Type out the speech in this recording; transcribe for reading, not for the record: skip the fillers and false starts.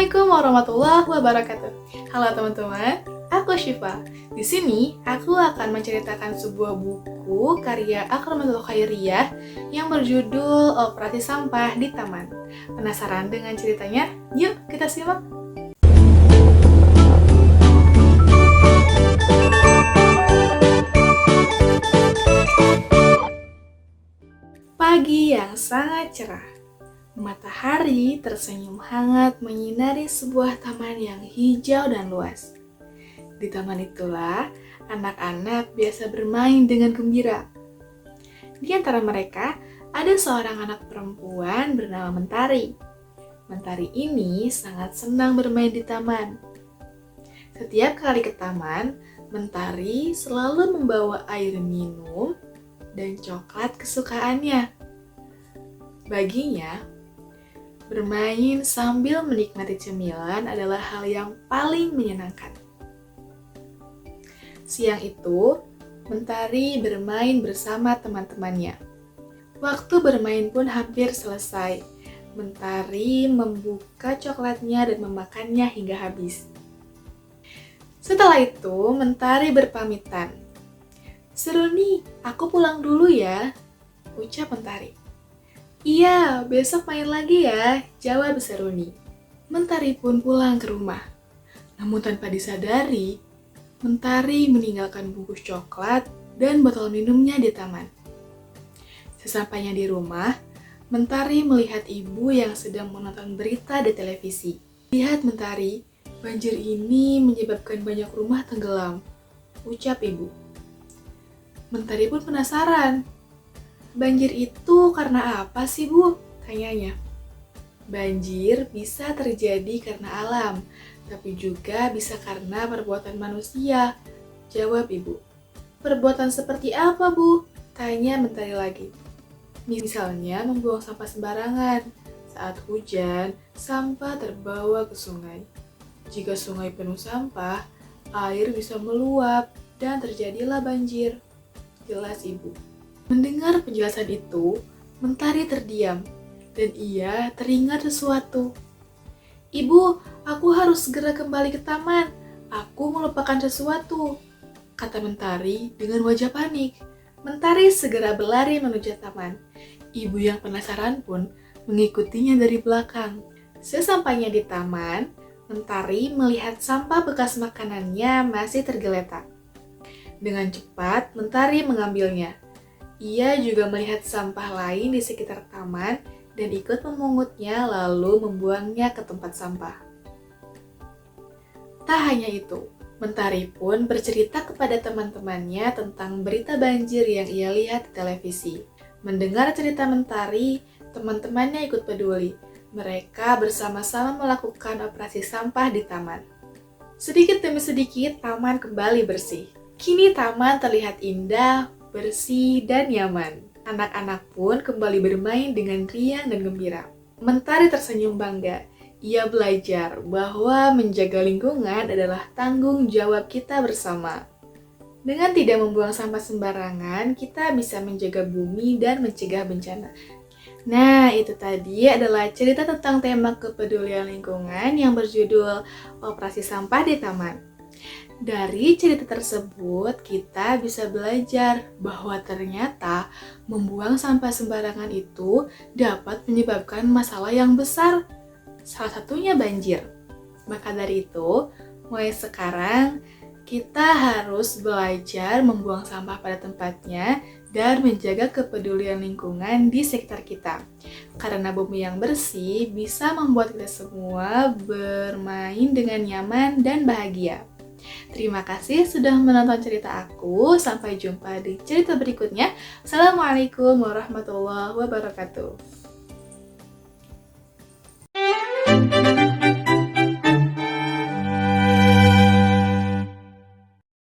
Assalamualaikum warahmatullahi wabarakatuh. Halo teman-teman, aku Syifa. Di sini aku akan menceritakan sebuah buku karya Akramatul Khairiyah yang berjudul Operasi Sampah di Taman. Penasaran dengan ceritanya? Yuk kita simak. Pagi yang sangat cerah. Matahari tersenyum hangat menyinari sebuah taman yang hijau dan luas. Di taman itulah anak-anak biasa bermain dengan gembira. Di antara mereka ada seorang anak perempuan bernama Mentari. Mentari ini sangat senang bermain di taman. Setiap kali ke taman, Mentari selalu membawa air minum dan coklat kesukaannya. Baginya, bermain sambil menikmati cemilan adalah hal yang paling menyenangkan. Siang itu, Mentari bermain bersama teman-temannya. Waktu bermain pun hampir selesai. Mentari membuka coklatnya dan memakannya hingga habis. Setelah itu, Mentari berpamitan. "Seru nih, aku pulang dulu ya," ucap Mentari. "Iya, besok main lagi ya," jawab Seruni. Mentari pun pulang ke rumah. Namun tanpa disadari, Mentari meninggalkan bungkus coklat dan botol minumnya di taman. Sesampainya di rumah, Mentari melihat ibu yang sedang menonton berita di televisi. "Lihat Mentari, banjir ini menyebabkan banyak rumah tenggelam," ucap ibu. Mentari pun penasaran. "Banjir itu karena apa sih, Bu?" tanyanya. "Banjir bisa terjadi karena alam, tapi juga bisa karena perbuatan manusia," jawab ibu. "Perbuatan seperti apa, Bu?" tanya Mentari lagi. "Misalnya membuang sampah sembarangan. Saat hujan, sampah terbawa ke sungai. Jika sungai penuh sampah, air bisa meluap dan terjadilah banjir," jelas ibu. Mendengar penjelasan itu, Mentari terdiam, dan ia teringat sesuatu. "Ibu, aku harus segera kembali ke taman. Aku melupakan sesuatu," kata Mentari dengan wajah panik. Mentari segera berlari menuju taman. Ibu yang penasaran pun mengikutinya dari belakang. Sesampainya di taman, Mentari melihat sampah bekas makanannya masih tergeletak. Dengan cepat, Mentari mengambilnya. Ia juga melihat sampah lain di sekitar taman dan ikut memungutnya lalu membuangnya ke tempat sampah. Tak hanya itu, Mentari pun bercerita kepada teman-temannya tentang berita banjir yang ia lihat di televisi. Mendengar cerita Mentari, teman-temannya ikut peduli. Mereka bersama-sama melakukan operasi sampah di taman. Sedikit demi sedikit, taman kembali bersih. Kini taman terlihat indah, bersih, dan nyaman. Anak-anak pun kembali bermain dengan riang dan gembira. Mentari tersenyum bangga. Ia belajar bahwa menjaga lingkungan adalah tanggung jawab kita bersama. Dengan tidak membuang sampah sembarangan, kita bisa menjaga bumi dan mencegah bencana. Nah, itu tadi adalah cerita tentang tema kepedulian lingkungan yang berjudul Operasi Sampah di Taman. Dari cerita tersebut, kita bisa belajar bahwa ternyata membuang sampah sembarangan itu dapat menyebabkan masalah yang besar, salah satunya banjir. Maka dari itu, mulai sekarang kita harus belajar membuang sampah pada tempatnya dan menjaga kepedulian lingkungan di sekitar kita. Karena bumi yang bersih bisa membuat kita semua bermain dengan nyaman dan bahagia. Terima kasih sudah menonton cerita aku. Sampai jumpa di cerita berikutnya. Assalamualaikum warahmatullahi wabarakatuh.